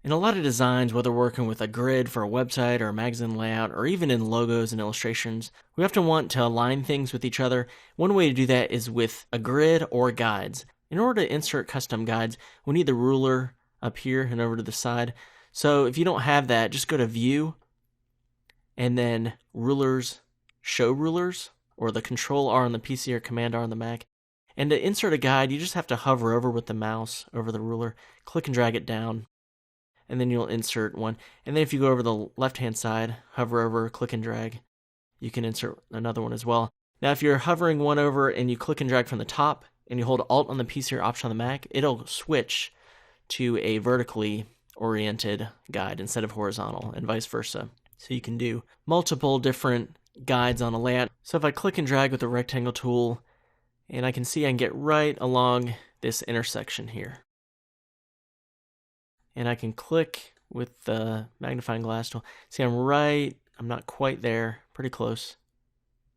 In a lot of designs, whether working with a grid for a website or a magazine layout, or even in logos and illustrations, we often want to align things with each other. One way to do that is with a grid or guides. In order to insert custom guides, we need the ruler up here and over to the side. So if you don't have that, just go to View, and then Rulers, Show Rulers, or the Control R on the PC or Command R on the Mac. And to insert a guide, you just have to hover over with the mouse over the ruler, click and drag it down, and then you'll insert one. And then if you go over the left-hand side, hover over, click and drag, you can insert another one as well. Now, if you're hovering one over and you click and drag from the top, and you hold Alt on the PC or Option on the Mac, it'll switch to a vertically oriented guide instead of horizontal, and vice versa. So you can do multiple different guides on a layout. So if I click and drag with the rectangle tool, and I can see I can get right along this intersection here. And I can click with the magnifying glass tool. See, I'm not quite there, pretty close.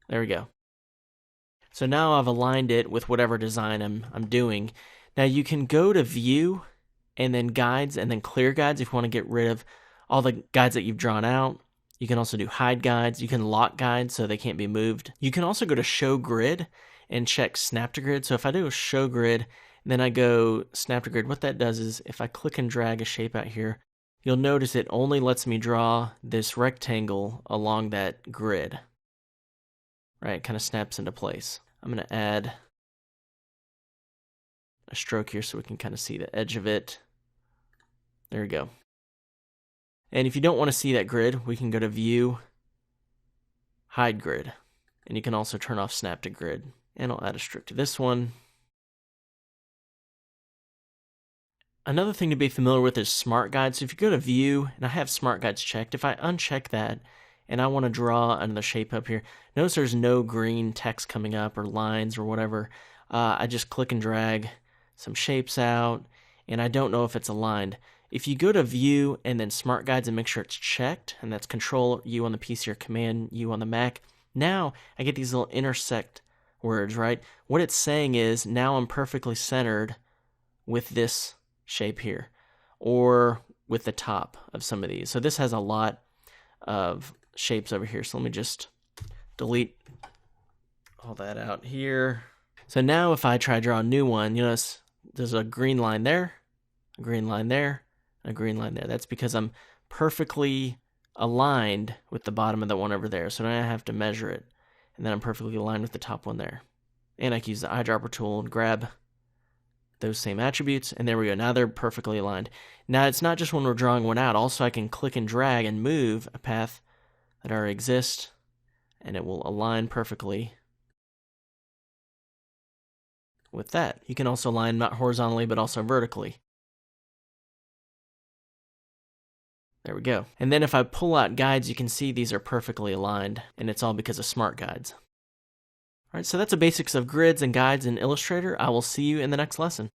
There we go. So now I've aligned it with whatever design I'm doing. Now you can go to View, and then Guides, and then Clear Guides if you want to get rid of all the guides that you've drawn out. You can also do Hide Guides. You can lock guides so they can't be moved. You can also go to Show Grid and check Snap to Grid. So if I do a Show Grid, and then I go Snap to Grid, what that does is if I click and drag a shape out here, you'll notice it only lets me draw this rectangle along that grid. Right, it kind of snaps into place. I'm going to add a stroke here so we can kind of see the edge of it. There we go. And if you don't want to see that grid, we can go to View, Hide Grid. And you can also turn off Snap to Grid. And I'll add a stroke to this one. Another thing to be familiar with is Smart Guides. So if you go to View, and I have Smart Guides checked, if I uncheck that, and I want to draw another shape up here, notice there's no green text coming up or lines or whatever. I just click and drag some shapes out, and I don't know if it's aligned. If you go to View and then Smart Guides and make sure it's checked, and that's Control U on the PC or Command U on the Mac, now I get these little intersect words, right? What it's saying is now I'm perfectly centered with this shape here, or with the top of some of these. So this has a lot of shapes over here. So let me just delete all that out here. So now if I try to draw a new one, you notice there's a green line there, a green line there, and a green line there. That's because I'm perfectly aligned with the bottom of the one over there. So now I have to measure it. And then I'm perfectly aligned with the top one there. And I can use the eyedropper tool and grab those same attributes, and there we go. Now they're perfectly aligned. Now it's not just when we're drawing one out. Also, I can click and drag and move a path that already exists, and it will align perfectly with that. You can also align not horizontally, but also vertically. There we go. And then if I pull out guides, you can see these are perfectly aligned, and it's all because of Smart Guides. All right, so that's the basics of grids and guides in Illustrator. I will see you in the next lesson.